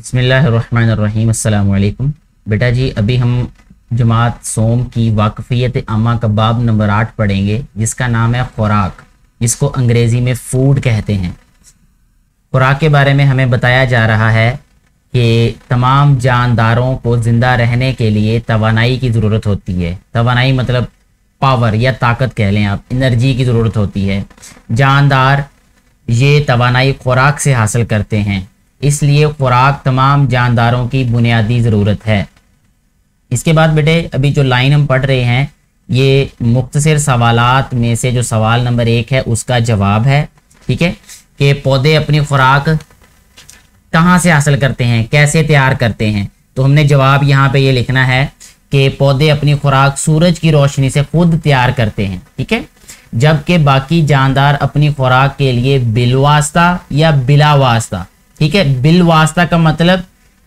बिस्मिल्लाहिर्रहमानिर्रहीम। अस्सलामु अलैकुम। बेटा जी, अभी हम जमात सोम की वाकफ़ियत आमा का बाब नंबर 8 पढ़ेंगे, जिसका नाम है खुराक, जिसको अंग्रेज़ी में फूड कहते हैं। खुराक के बारे में हमें बताया जा रहा है कि तमाम जानदारों को ज़िंदा रहने के लिए तवानाई की ज़रूरत होती है। तवानाई मतलब पावर या ताकत कह लें आप, एनर्जी की ज़रूरत होती है। जानदार ये तवानाई खुराक से हासिल करते हैं, इसलिए खुराक तमाम जानदारों की बुनियादी ज़रूरत है। इसके बाद बेटे अभी जो लाइन हम पढ़ रहे हैं, ये मुख्तसर सवालात में से जो सवाल नंबर 1 है उसका जवाब है। ठीक है, कि पौधे अपनी खुराक कहाँ से हासिल करते हैं, कैसे तैयार करते हैं। तो हमने जवाब यहाँ पे ये लिखना है कि पौधे अपनी खुराक सूरज की रोशनी से खुद तैयार करते हैं। ठीक है, जबकि बाकी जानदार अपनी खुराक के लिए बिलवास्ता या बिला वास्ता, ठीक है, बिल वास्ता का मतलब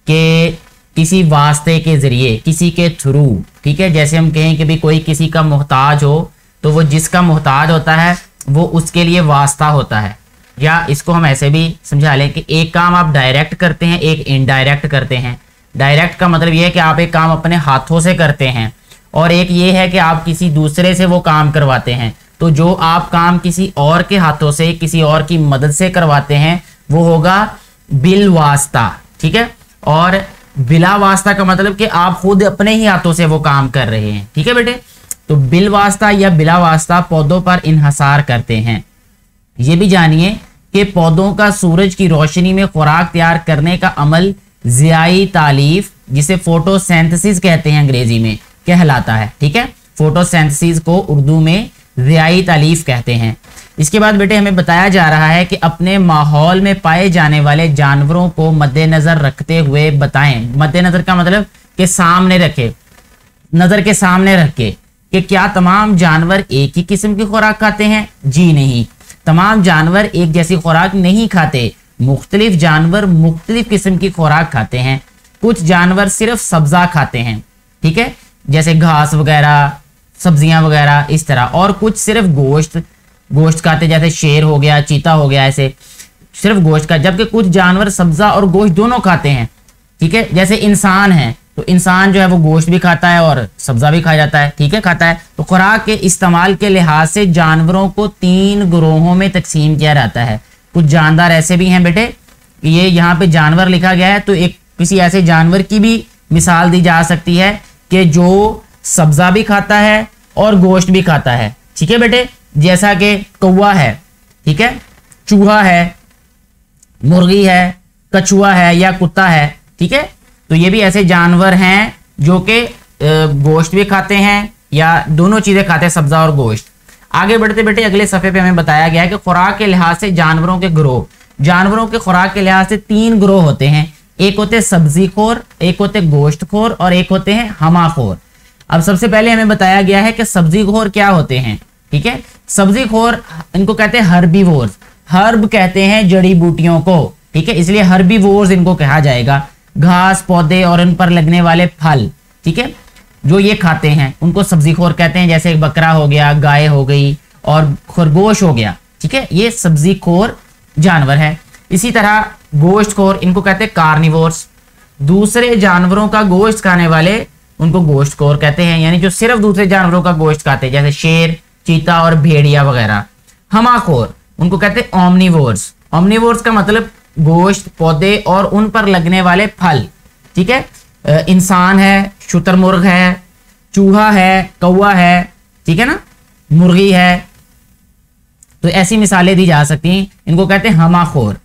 कि किसी वास्ते के जरिए, किसी के थ्रू। ठीक है, जैसे हम कहें कि भी कोई किसी का मोहताज हो तो वो जिसका मोहताज होता है वो उसके लिए वास्ता होता है। या इसको हम ऐसे भी समझा लें कि एक काम आप डायरेक्ट करते हैं, एक इनडायरेक्ट करते हैं। डायरेक्ट का मतलब ये है कि आप एक काम अपने हाथों से करते हैं, और एक ये है कि आप किसी दूसरे से वो काम करवाते हैं। तो जो आप काम किसी और के हाथों से, किसी और की मदद से करवाते हैं, वो होगा बिल वास्ता। ठीक है, और बिला वास्ता का मतलब कि आप खुद अपने ही हाथों से वो काम कर रहे हैं। ठीक है बेटे, तो बिल वास्ता या बिला वास्ता पौधों पर इन्हसार करते हैं। ये भी जानिए कि पौधों का सूरज की रोशनी में खुराक तैयार करने का अमल ज़ियाई तालीफ, जिसे फोटोसिंथेसिस कहते हैं अंग्रेजी में, कहलाता है। ठीक है, फोटोसिंथेसिस को उर्दू में ज़ियाई तालीफ कहते हैं। इसके बाद बेटे हमें बताया जा रहा है कि अपने माहौल में पाए जाने वाले जानवरों को मद्देनजर रखते हुए बताएं। मद्देनजर का मतलब कि सामने रखे, नजर के सामने रख के, कि क्या तमाम जानवर एक ही किस्म की खुराक खाते हैं? जी नहीं, तमाम जानवर एक जैसी खुराक नहीं खाते। मुख्तलिफ जानवर मुख्तलिफ किस्म की खुराक खाते हैं। कुछ जानवर सिर्फ सब्जा खाते हैं, ठीक है, जैसे घास वगैरह, सब्जियां वगैरह इस तरह, और कुछ सिर्फ गोश्त खाते, जैसे शेर हो गया, चीता हो गया, ऐसे सिर्फ गोश्त का। जबकि कुछ जानवर सब्जा और गोश्त दोनों खाते हैं। ठीक है, जैसे इंसान है तो इंसान जो है वो गोश्त भी खाता है और सब्जा भी खा जाता है। ठीक है, खाता है। तो खुराक के इस्तेमाल के लिहाज से जानवरों को 3 ग्रोहों में तकसीम किया जाता है। कुछ जानदार ऐसे भी हैं बेटे, ये यहाँ पे जानवर लिखा गया है, तो एक किसी ऐसे जानवर की भी मिसाल दी जा सकती है कि जो सब्जा भी खाता है और गोश्त भी खाता है। ठीक है बेटे, जैसा कि कौवा है, ठीक है, चूहा है, मुर्गी है, कछुआ है या कुत्ता है। ठीक है, तो ये भी ऐसे जानवर हैं जो कि गोश्त भी खाते हैं या दोनों चीजें खाते हैं, सब्जा और गोश्त। आगे बढ़ते बेटे अगले सफे पे हमें बताया गया है कि खुराक के लिहाज से जानवरों के ग्रोह, जानवरों के खुराक के लिहाज से 3 ग्रोह होते हैं। एक होते हैं सब्जीखोर, एक होते हैं गोश्तखोर, और एक होते हैं हमाखोर। अब सबसे पहले हमें बताया गया है कि सब्जीखोर क्या होते हैं। ठीक है, सब्जीखोर इनको कहते हैं हर्बीवोर्स। हर्ब कहते हैं जड़ी बूटियों को, ठीक है, इसलिए हर्बीवोर्स इनको कहा जाएगा। घास, पौधे और उन पर लगने वाले फल, ठीक है, जो ये खाते हैं उनको सब्जीखोर कहते हैं। जैसे बकरा हो गया, गाय हो गई और खरगोश हो गया। ठीक है, ये सब्जीखोर जानवर है। इसी तरह गोश्तखोर, इनको कहते हैं कार्निवोर्स। दूसरे जानवरों का गोश्त खाने वाले उनको गोश्तखोर कहते हैं, यानी जो सिर्फ दूसरे जानवरों का गोश्त खाते हैं, जैसे शेर, चीता और भेड़िया वगैरह। हमाखोर उनको कहते हैं ओमनिवोर्स। ओमनिवोर्स का मतलब गोश्त, पौधे और उन पर लगने वाले फल। ठीक है, इंसान है, शुतुरमुर्ग है, चूहा है, कौवा है, ठीक है ना, मुर्गी है। तो ऐसी मिसालें दी जा सकती हैं, इनको कहते हैं हमाखोर।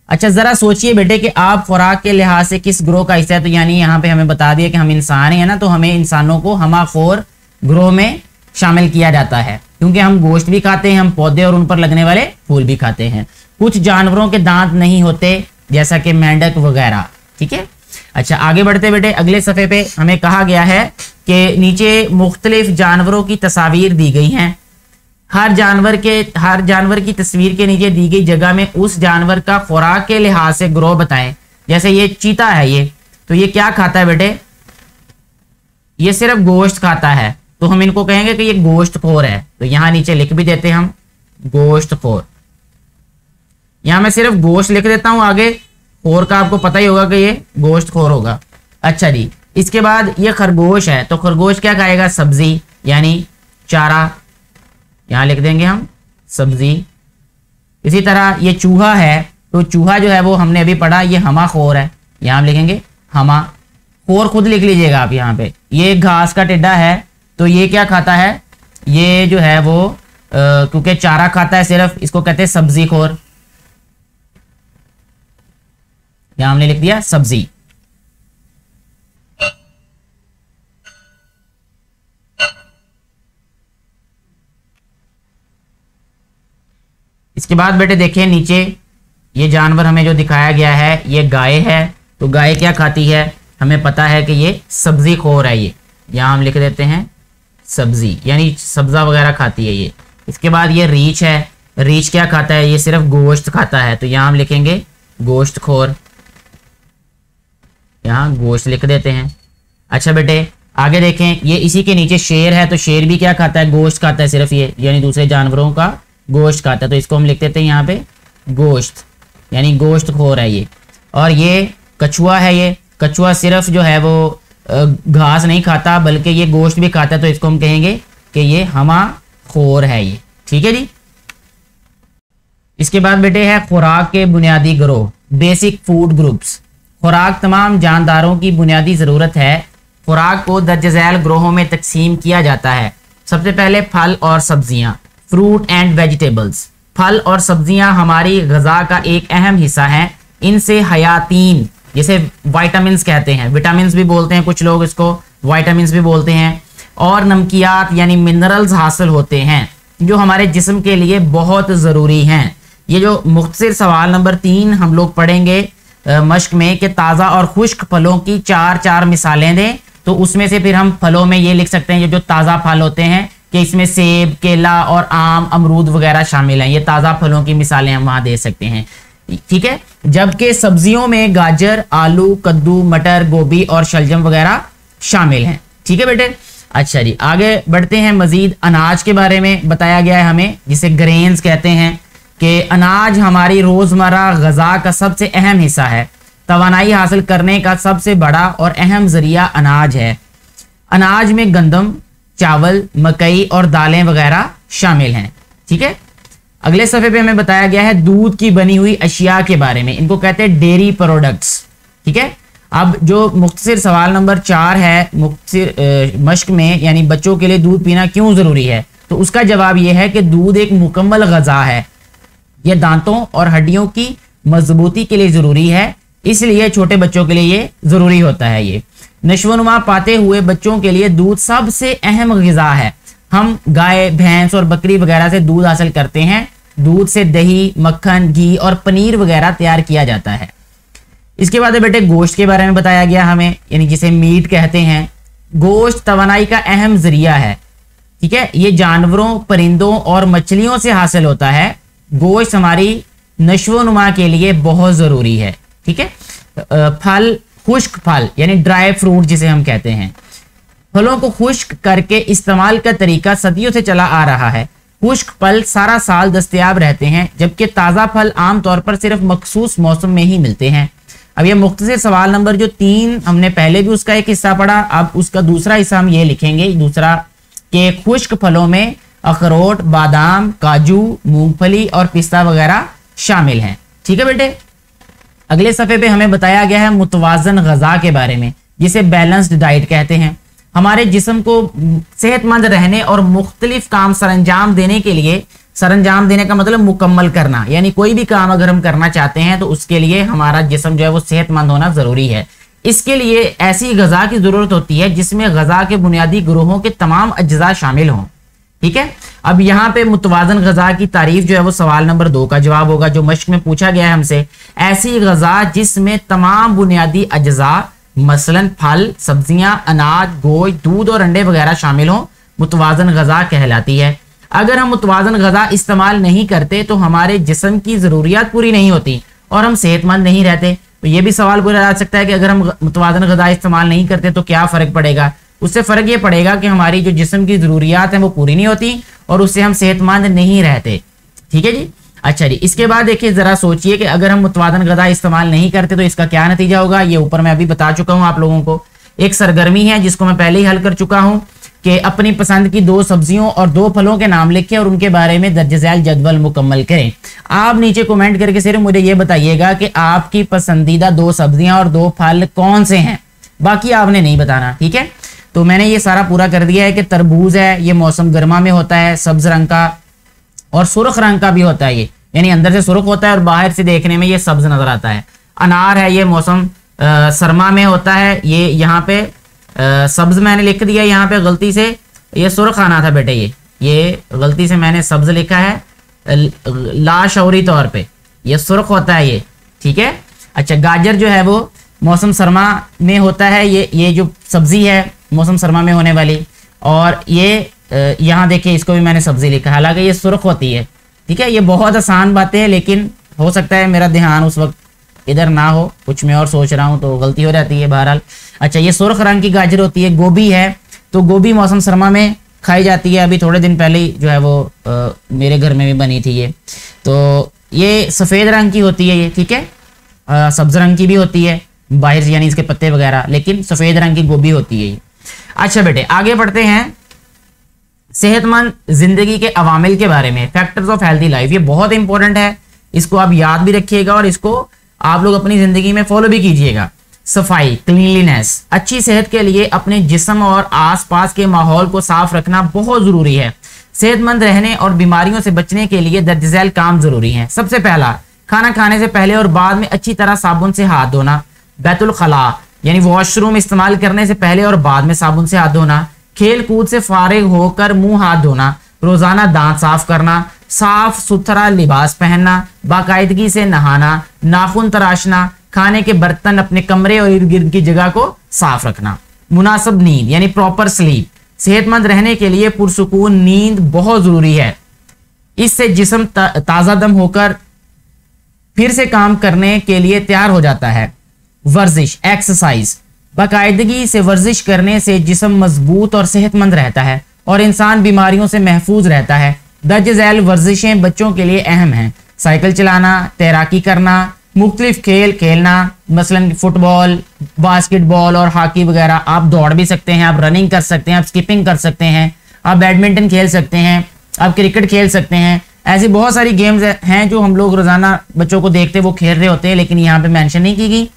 अच्छा, जरा सोचिए बेटे कि आप खुराक के लिहाज से किस ग्रोह का हिस्सा है। तो यानी यहाँ पे हमें बता दिया कि हम इंसान हैं ना, तो हमें इंसानों को हमाखोर ग्रोह में शामिल किया जाता है, क्योंकि हम गोश्त भी खाते हैं, हम पौधे और उन पर लगने वाले फूल भी खाते हैं। कुछ जानवरों के दांत नहीं होते, जैसा कि मेंढक वगैरह। ठीक है, अच्छा आगे बढ़ते बेटे अगले सफ़े पे हमें कहा गया है कि नीचे मुख्तलिफ जानवरों की तस्वीर दी गई हैं। हर जानवर की तस्वीर के नीचे दी गई जगह में उस जानवर का खुराक के लिहाज से ग्रोह बताएं। जैसे ये चीता है, ये तो ये क्या खाता है बेटे? ये सिर्फ गोश्त खाता है, तो हम इनको कहेंगे कि ये गोश्तखोर है। तो यहां नीचे लिख भी देते हैं हम गोश्तखोर। यहां मैं सिर्फ गोश्त लिख देता हूं आगे, खोर का आपको पता ही होगा कि ये गोश्त खोर होगा। अच्छा जी, इसके बाद ये खरगोश है, तो खरगोश क्या खाएगा? सब्जी यानी चारा, यहां लिख देंगे हम सब्जी। इसी तरह ये चूहा है, तो चूहा जो है वो हमने अभी पढ़ा, ये हमा खोर है, यहां हम लिखेंगे हमा खोर, खुद लिख लीजिएगा आप यहाँ पे। ये घास का टिड्डा है, तो ये क्या खाता है? ये जो है वो क्योंकि चारा खाता है सिर्फ, इसको कहते हैं सब्जी खोर, यहां हमने लिख दिया सब्जी। इसके बाद बेटे देखिए नीचे ये जानवर हमें जो दिखाया गया है, ये गाय है, तो गाय क्या खाती है? हमें पता है कि ये सब्जी खोर है, ये यहां हम लिख देते हैं सब्जी, यानी सब्जा वगैरह खाती है ये। इसके बाद ये रीछ है, रीछ क्या खाता है? ये सिर्फ गोश्त खाता है, तो यहां हम लिखेंगे गोश्त खोर, यहां गोश्त लिख देते हैं। अच्छा बेटे आगे देखें, ये इसी के नीचे शेर है, तो शेर भी क्या खाता है? गोश्त खाता है सिर्फ ये, यानी दूसरे जानवरों का गोश्त खाता है, तो इसको हम लिख देते हैं यहाँ पे गोश्त, यानी गोश्त खोर है ये। और ये कछुआ है, ये कछुआ सिर्फ जो है वो घास नहीं खाता बल्कि ये गोश्त भी खाता है, तो इसको हम कहेंगे कि ये हमा खोर है ये। ठीक है जी। इसके बाद बेटे है खुराक के बुनियादी ग्रोह, बेसिक फूड ग्रुप्स। खुराक तमाम जानदारों की बुनियादी जरूरत है। खुराक को दर्ज झैल ग्रोहों में तकसीम किया जाता है। सबसे पहले फल और सब्जियां, फ्रूट एंड वेजिटेबल्स। फल और सब्जियां हमारी ग़िज़ा का एक अहम हिस्सा हैं। इनसे हयातीन, जिसे विटामिन्स कहते हैं, विटामिन्स भी बोलते हैं कुछ लोग इसको, विटामिन्स भी बोलते हैं, और नमकियात यानी मिनरल्स हासिल होते हैं जो हमारे जिस्म के लिए बहुत ज़रूरी हैं। ये जो मुख्तसर सवाल नंबर 3 हम लोग पढ़ेंगे मश्क में कि ताज़ा और खुश्क फलों की 4 मिसालें दें, तो उसमें से फिर हम फलों में ये लिख सकते हैं ये जो ताज़ा फल होते हैं कि इसमें सेब, केला और आम, अमरूद वगैरह शामिल हैं। ये ताज़ा फलों की मिसालें हम वहाँ दे सकते हैं। ठीक है। जबकि सब्जियों में गाजर, आलू, कद्दू, मटर, गोभी और शलजम वगैरह शामिल हैं। ठीक है बेटे। अच्छा जी, आगे बढ़ते हैं। मजीद अनाज के बारे में बताया गया है हमें, जिसे ग्रेन्स कहते हैं, कि अनाज हमारी रोज़मर्रा ग़िज़ा का सबसे अहम हिस्सा है। तवानाई हासिल करने का सबसे बड़ा और अहम ज़रिया अनाज है। अनाज में गंदम, चावल, मकई और दालें वगैरह शामिल हैं। ठीक है। अगले सफ़े पे हमें बताया गया है दूध की बनी हुई अशिया के बारे में, इनको कहते हैं डेयरी प्रोडक्ट्स। ठीक है। अब जो मुख्तसर सवाल नंबर 4 है मुख्तसर मश्क में, यानी बच्चों के लिए दूध पीना क्यों ज़रूरी है, तो उसका जवाब यह है कि दूध एक मुकम्मल ग़िज़ा है। यह दांतों और हड्डियों की मजबूती के लिए ज़रूरी है, इसलिए छोटे बच्चों के लिए ये ज़रूरी होता है। ये नश्वनुमा पाते हुए बच्चों के लिए दूध सबसे अहम ग़िज़ा है। हम गाय, भैंस और बकरी वगैरह से दूध हासिल करते हैं। दूध से दही, मक्खन, घी और पनीर वगैरह तैयार किया जाता है। इसके बाद बेटे गोश्त के बारे में बताया गया हमें, यानी जिसे मीट कहते हैं। गोश्त तवानाई का अहम जरिया है। ठीक है। ये जानवरों, परिंदों और मछलियों से हासिल होता है। गोश्त हमारी नश्वनुमा के लिए बहुत ज़रूरी है। ठीक है। फल, खुश्क फल यानी ड्राई फ्रूट जिसे हम कहते हैं, फलों को खुश्क करके इस्तेमाल का तरीका सदियों से चला आ रहा है। खुश्क फल सारा साल दस्तयाब रहते हैं, जबकि ताज़ा फल आमतौर पर सिर्फ मखसूस मौसम में ही मिलते हैं। अब ये मुख्तसर सवाल नंबर जो 3 हमने पहले भी उसका एक हिस्सा पढ़ा, अब उसका दूसरा हिस्सा हम ये लिखेंगे, दूसरा के खुश्क फलों में अखरोट, बादाम, काजू, मूंगफली और पिस्ता वगैरह शामिल हैं। ठीक है बेटे। अगले सफ़े पे हमें बताया गया है मुतवाज़न ग़िज़ा के बारे में, जिसे बैलेंस्ड डाइट कहते हैं। हमारे जिस्म को सेहतमंद रहने और मुख्तलिफ काम सरंजाम देने के लिए, सरंजाम देने का मतलब मुकम्मल करना, यानी कोई भी काम अगर हम करना चाहते हैं तो उसके लिए हमारा जिस्म जो है वो सेहतमंद होना ज़रूरी है। इसके लिए ऐसी ग़िज़ा की ज़रूरत होती है जिसमें ग़िज़ा के बुनियादी ग्रोहों के तमाम अज्जा शामिल हों। ठीक है। अब यहाँ पे मुतवाज़न ग़िज़ा की तारीफ जो है वो सवाल नंबर 2 का जवाब होगा, जो मश्क में पूछा गया है हमसे। ऐसी ग़िज़ा जिसमें तमाम बुनियादी अज्जा मसलन फल, सब्जियां, अनाज, गोश्त, दूध और अंडे वगैरह शामिल हों, मुतवाज़न ग़िज़ा कहलाती है। अगर हम मुतवाज़न ग़िज़ा इस्तेमाल नहीं करते तो हमारे जिस्म की ज़रूरियात पूरी नहीं होती और हम सेहतमंद नहीं रहते। तो ये भी सवाल पूछा जा सकता है कि अगर हम मुतवाज़न ग़िज़ा इस्तेमाल नहीं करते तो क्या फ़र्क पड़ेगा। उससे फ़र्क ये पड़ेगा कि हमारी जो जिस्म की ज़रूरियात हैं वो पूरी नहीं होती और उससे हम सेहतमंद नहीं रहते। ठीक है जी। अच्छा जी, इसके बाद देखिए जरा सोचिए कि अगर हम मुतवाज़न ग़िज़ा इस्तेमाल नहीं करते तो इसका क्या नतीजा होगा। ये ऊपर मैं अभी बता चुका हूं आप लोगों को। एक सरगर्मी है जिसको मैं पहले ही हल कर चुका हूं कि अपनी पसंद की 2 सब्जियों और 2 फलों के नाम लिखें और उनके बारे में दर्ज झैल जदवल मुकम्मल करें। आप नीचे कमेंट करके सिर्फ मुझे ये बताइएगा कि आपकी पसंदीदा 2 सब्जियां और 2 फल कौन से हैं, बाकी आपने नहीं बताना, ठीक है। तो मैंने ये सारा पूरा कर दिया है कि तरबूज है, ये मौसम गर्मा में होता है, सब्ज रंग का और सुर्ख रंग का भी होता है ये, यानी अंदर से सुर्ख होता है और बाहर से देखने में ये सब्ज नजर आता है। अनार है, ये मौसम सरमा में होता है, ये यहाँ पे सब्ज मैंने लिख दिया, यहाँ पे गलती से ये सुर्ख आना था बेटे, ये गलती से मैंने सब्ज लिखा है लाशौरी तौर पे, ये सुर्ख होता है ये, ठीक है। अच्छा, गाजर जो है वो मौसम सरमा में होता है, ये जो सब्जी है मौसम सरमा में होने वाली, और ये यहाँ देखिए इसको भी मैंने सब्जी लिखा है, हालांकि ये सुर्ख होती है, ठीक है। ये बहुत आसान बातें हैं, लेकिन हो सकता है मेरा ध्यान उस वक्त इधर ना हो, कुछ मैं और सोच रहा हूँ तो गलती हो जाती है बहरहाल। अच्छा, ये सुर्ख रंग की गाजर होती है। गोभी है, तो गोभी मौसम सरमा में खाई जाती है, अभी थोड़े दिन पहले ही जो है वो मेरे घर में भी बनी थी ये। तो ये सफ़ेद रंग की होती है ये, ठीक है, सब्ज रंग की भी होती है बाहर से, यानी इसके पत्ते वगैरह, लेकिन सफ़ेद रंग की गोभी होती है ये। अच्छा बेटे, आगे बढ़ते हैं सेहतमंद जिंदगी के अवामिल के बारे में, फैक्टर्स ऑफ हेल्थी लाइफ। ये बहुत इंपॉर्टेंट है, इसको आप याद भी रखिएगा और इसको आप लोग अपनी जिंदगी में फॉलो भी कीजिएगा। सफाई, क्लीनलीनेस, अच्छी सेहत के लिए अपने जिस्म और आसपास के माहौल को साफ रखना बहुत जरूरी है। सेहतमंद रहने और बीमारियों से बचने के लिए दर्ज झैल काम जरूरी हैं। सबसे पहला, खाना खाने से पहले और बाद में अच्छी तरह साबुन से हाथ धोना। बैतुल खला यानी वॉशरूम इस्तेमाल करने से पहले और बाद में साबुन से हाथ धोना। खेल कूद से फारिग होकर मुंह हाथ धोना। रोजाना दांत साफ करना। साफ सुथरा लिबास पहनना। बाकायदगी से नहाना। नाखून तराशना। खाने के बर्तन, अपने कमरे और इर्द गिर्द की जगह को साफ रखना। मुनासिब नींद यानी प्रॉपर स्लीप। सेहतमंद रहने के लिए पुरसुकून नींद बहुत जरूरी है। इससे जिस्म ताज़ा दम होकर फिर से काम करने के लिए तैयार हो जाता है। वर्जिश, एक्सरसाइज, बाकायदगी से वर्जिश करने से जिस्म मजबूत और सेहतमंद रहता है और इंसान बीमारियों से महफूज रहता है। दर्ज झैल वर्जिशें बच्चों के लिए अहम हैं। साइकिल चलाना, तैराकी करना, मुख्तलिफ खेल खेलना, मसलन फुटबॉल, बास्केटबॉल और हॉकी वगैरह। आप दौड़ भी सकते हैं, आप रनिंग कर सकते हैं, आप स्किपिंग कर सकते हैं, आप बैडमिंटन खेल सकते हैं, आप क्रिकेट खेल सकते हैं। ऐसी बहुत सारी गेम्स हैं जो हम लोग रोजाना बच्चों को देखते वो खेल रहे होते हैं, लेकिन यहाँ पे मेंशन नहीं की गई।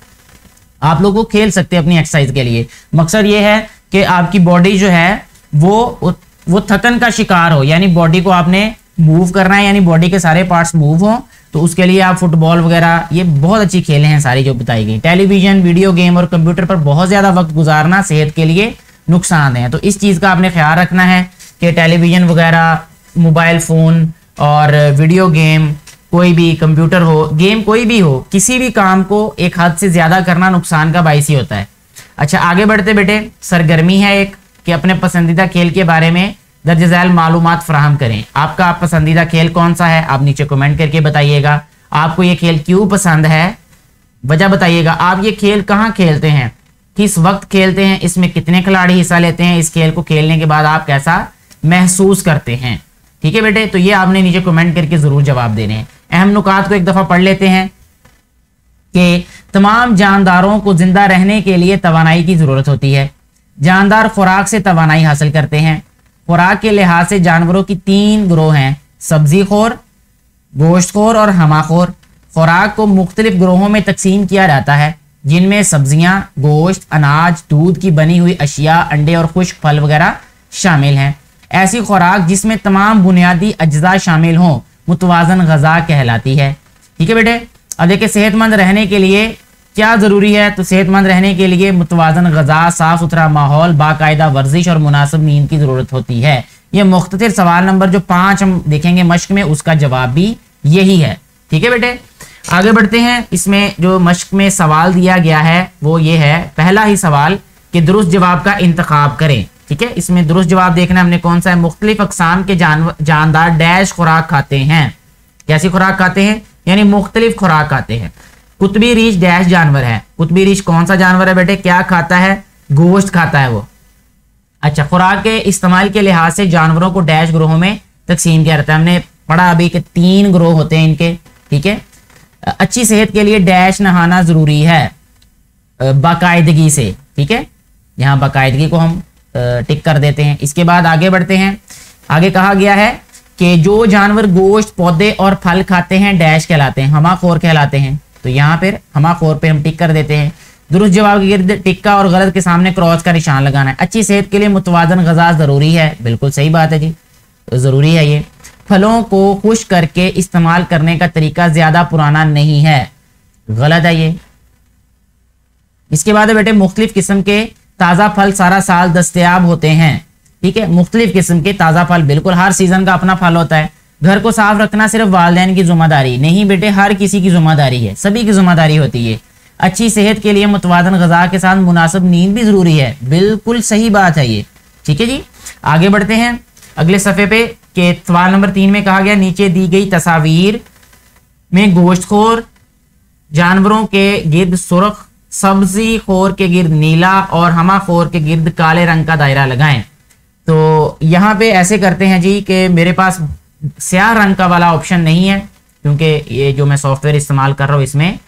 आप लोग वो खेल सकते हैं अपनी एक्सरसाइज के लिए। मकसद ये है कि आपकी बॉडी जो है वो थकन का शिकार हो, यानी बॉडी को आपने मूव करना है, यानी बॉडी के सारे पार्ट्स मूव हो, तो उसके लिए आप फुटबॉल वगैरह, ये बहुत अच्छी खेलें हैं सारी जो बताई गई। टेलीविजन, वीडियो गेम और कंप्यूटर पर बहुत ज़्यादा वक्त गुजारना सेहत के लिए नुकसानदेह है, तो इस चीज़ का आपने ख्याल रखना है कि टेलीविजन वगैरह, मोबाइल फ़ोन और वीडियो गेम, कोई भी कंप्यूटर हो, गेम कोई भी हो, किसी भी काम को एक हद से ज़्यादा करना नुकसान का बाइस ही होता है। अच्छा, आगे बढ़ते बेटे, सरगर्मी है एक कि अपने पसंदीदा खेल के बारे में दर्ज झैल मालूमात फराहम करें। आपका पसंदीदा खेल कौन सा है, आप नीचे कमेंट करके बताइएगा। आपको ये खेल क्यों पसंद है, वजह बताइएगा। आप ये खेल कहाँ खेलते हैं, किस वक्त खेलते हैं, इसमें कितने खिलाड़ी हिस्सा लेते हैं, इस खेल को खेलने के बाद आप कैसा महसूस करते हैं। ठीक है बेटे, तो ये आपने नीचे कमेंट करके जरूर जवाब देने हैं। अहम नुकात को एक दफा पढ़ लेते हैं कि तमाम जानदारों को जिंदा रहने के लिए तवानाई की जरूरत होती है। जानदार खुराक से तवानाई हासिल करते हैं। खुराक के लिहाज से जानवरों की 3 ग्रोह हैं, सब्जी खोर, गोश्त खोर और हमाखोर। खुराक को मुख्तलिफ ग्रोहों में तकसीम किया जाता है, जिनमें सब्जियां, गोश्त, अनाज, दूध की बनी हुई अशिया, अंडे और खुश्क फल वगैरह शामिल हैं। ऐसी खुराक जिसमें तमाम बुनियादी अज्जा शामिल हों मुतवाज़न ग़िज़ा कहलाती है। ठीक है बेटे, अब देखिए सेहतमंद रहने के लिए क्या ज़रूरी है, तो सेहतमंद रहने के लिए मुतवाज़न ग़िज़ा, साफ़ सुथरा माहौल, बाकायदा वर्जिश और मुनासिब नींद की ज़रूरत होती है। ये मुख्तसर सवाल नंबर जो 5 हम देखेंगे मश्क में, उसका जवाब भी यही है। ठीक है बेटे, आगे बढ़ते हैं। इसमें जो मश्क में सवाल दिया गया है वो ये है, पहला ही सवाल कि दुरुस्त जवाब का इंतखाब करें। ठीक है, इसमें दुरुस्त जवाब देखना हमने कौन सा है। मुख्तलिफ अक़साम के जानदार डैश खुराक खाते हैं। कैसी खुराक खाते हैं, यानी मुख्तलिफ खुराक खाते हैं। कुतबी रीछ डैश जानवर है। कुतबी रीछ कौन सा जानवर है बेटे, क्या खाता है, गोश्त खाता है वो। अच्छा, खुराक के इस्तेमाल के लिहाज से जानवरों को डैश ग्रोहों में तकसीम किया जाता है। हमने पढ़ा अभी कि 3 ग्रोह होते हैं इनके, ठीक है। अच्छी सेहत के लिए डैश नहाना जरूरी है बाकायदगी से, ठीक है। यहाँ बाकायदगी को हम टिक कर देते हैं। इसके बाद आगे बढ़ते हैं। आगे कहा गया है कि जो जानवर गोश्त, पौधे और फल खाते हैं डैश कहलाते हैं, हमाखोर कहलाते हैं। तो यहाँ पर हमाखोर पे हम टिक कर देते हैं। दुरुस्त जवाब के गिर्द टिक्का और गलत के सामने क्रॉस का निशान लगाना है। अच्छी सेहत के लिए मुतवाज़न ग़िज़ा जरूरी है, बिल्कुल सही बात है जी, जरूरी है ये। फलों को खुश्क करके इस्तेमाल करने का तरीका ज्यादा पुराना नहीं है, गलत है ये। इसके बाद है बेटे मुख्तलिफ किस्म के ताज़ा फल सारा साल दस्तयाब होते हैं, ठीक है। मुख्तलिफ किस्म के ताज़ा फल, बिल्कुल हर सीजन का अपना फल होता है। घर को साफ रखना सिर्फ वालिदैन की जिम्मेदारी नहीं बेटे, हर किसी की जिम्मेदारी है, सभी की जिम्मेदारी होती है। अच्छी सेहत के लिए मुतवाज़न ग़िज़ा के साथ मुनासिब नींद भी जरूरी है, बिल्कुल सही बात है ये, ठीक है जी। आगे बढ़ते हैं अगले सफ़े पे के सवाल नंबर 3 में कहा गया नीचे दी गई तस्वीर में गोश्तखोर जानवरों के गिर्द सुर्ख, सब्जी खोर के गिर्द नीला और हमाखोर के गिर्द काले रंग का दायरा लगाएं। तो यहाँ पे ऐसे करते हैं जी कि मेरे पास स्याह रंग का वाला ऑप्शन नहीं है, क्योंकि ये जो मैं सॉफ्टवेयर इस्तेमाल कर रहा हूँ इसमें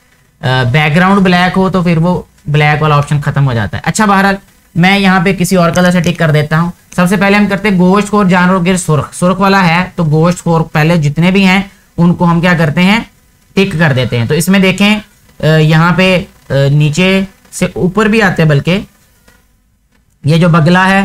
बैकग्राउंड ब्लैक हो तो फिर वो ब्लैक वाला ऑप्शन खत्म हो जाता है। अच्छा बहरहाल मैं यहाँ पे किसी और कलर से टिक कर देता हूँ। सबसे पहले हम करते हैं गोश्तखोर जानवरों के सुर्ख, सुर्ख वाला है तो गोश्तखोर पहले जितने भी हैं उनको हम क्या करते हैं टिक कर देते हैं। तो इसमें देखें यहाँ पे नीचे से ऊपर भी आते हैं, बल्कि ये जो बगला है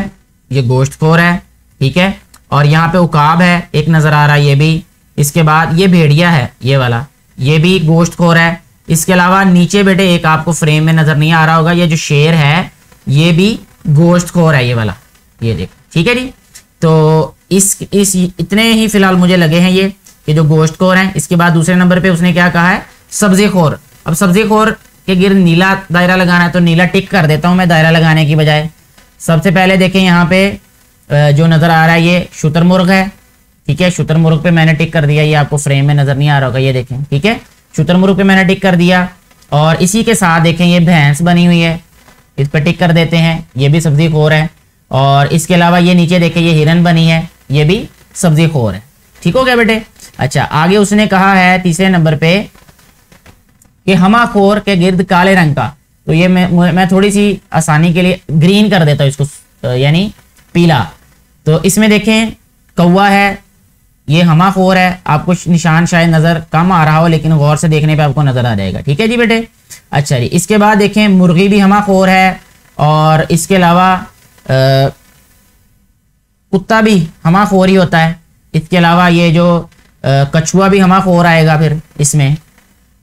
ये गोश्तखोर है, ठीक है। और यहाँ पे उकाब है एक नजर आ रहा है, ये भी। इसके बाद ये भेड़िया है ये वाला, ये भी गोश्तखोर है। इसके अलावा नीचे बेटे एक आपको फ्रेम में नजर नहीं आ रहा होगा, ये जो शेर है ये भी गोश्तखोर है ये वाला, ये देख, ठीक है जी। तो इस इतने ही फिलहाल मुझे लगे हैं ये जो गोश्तखोर हैं। इसके बाद दूसरे नंबर पे उसने क्या कहा है सब्जीखोर। अब सब्जीखोर के गिर्द नीला दायरा लगाना है तो नीला टिक कर देता हूं मैं दायरा लगाने की बजाय। सबसे पहले देखें यहाँ पे जो नजर आ रहा है ये शुतुरमुर्ग है, ठीक है। शुतुरमुर्ग पे मैंने टिक कर दिया, ये आपको फ्रेम में नजर नहीं आ रहा होगा, ये देखें, ठीक है। शुतुरमुर्ग पे मैंने टिक कर दिया। और इसी के साथ देखें ये भैंस बनी हुई है, इस पर टिक कर देते हैं, ये भी सब्जीखोर है। और इसके अलावा ये नीचे देखें ये हिरन बनी है, ये भी सब्जीखोर है, ठीक हो गया बेटे। अच्छा आगे उसने कहा है तीसरे नंबर पे कि हमाखोर के गिर्द काले रंग का, तो ये मैं थोड़ी सी आसानी के लिए ग्रीन कर देता हूँ इसको, यानी पीला। तो इसमें देखें कौवा है, ये हमाखोर है, आपको निशान शायद नजर कम आ रहा हो लेकिन गौर से देखने पे आपको नजर आ जाएगा, ठीक है जी बेटे। अच्छा जी इसके बाद देखें मुर्गी भी हमाखोर है, और इसके अलावा कुत्ता भी हमाखोर ही होता है। इसके अलावा ये जो कछुआ भी हमाखोर आएगा फिर इसमें।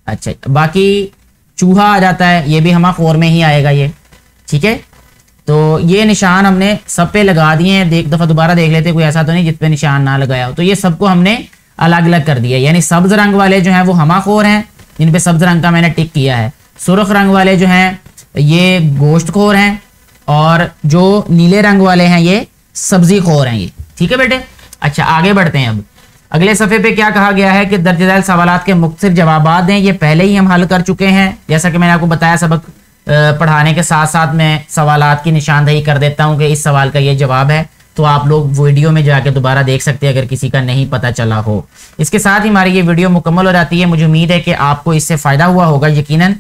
अच्छा बाकी चूहा आ जाता है, ये भी हमाखोर में ही आएगा ये, ठीक है। तो ये निशान हमने सब पे लगा दिए हैं, एक दफ़ा दोबारा देख लेते कोई ऐसा तो नहीं जिस पे निशान ना लगाया हो। तो ये सबको हमने अलग अलग कर दिया, यानी सब्ज रंग वाले जो हैं वो हमाखोर हैं, जिन पे सब्ज रंग का मैंने टिक किया है। सुर्ख रंग वाले जो हैं ये गोश्तखोर हैं, और जो नीले रंग वाले हैं ये सब्जीखोर हैं ये, ठीक है बेटे। अच्छा आगे बढ़ते हैं। अब अगले सफ़े पे क्या कहा गया है कि दर्ज झैल सवालात के मुख्तलिफ जवाबात दें। ये पहले ही हम हल कर चुके हैं, जैसा कि मैंने आपको बताया सबक पढ़ाने के साथ साथ मैं सवालात की निशानदेही कर देता हूं कि इस सवाल का ये जवाब है, तो आप लोग वीडियो में जाके दोबारा देख सकते हैं अगर किसी का नहीं पता चला हो। इसके साथ ही हमारी ये वीडियो मुकम्मल हो जाती है। मुझे उम्मीद है कि आपको इससे फ़ायदा हुआ होगा यकीनन,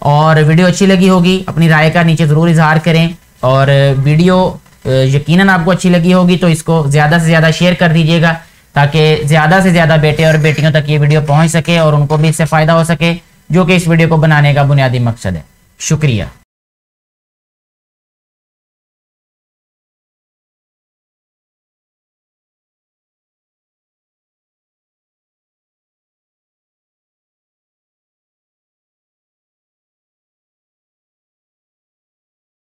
और वीडियो अच्छी लगी होगी। अपनी राय का नीचे ज़रूर इजहार करें, और वीडियो यकीनन आपको अच्छी लगी होगी तो इसको ज़्यादा से ज़्यादा शेयर कर दीजिएगा, ताकि ज़्यादा से ज़्यादा बेटे और बेटियों तक ये वीडियो पहुँच सके और उनको भी इससे फ़ायदा हो सके, जो कि इस वीडियो को बनाने का बुनियादी मकसद है। शुक्रिया।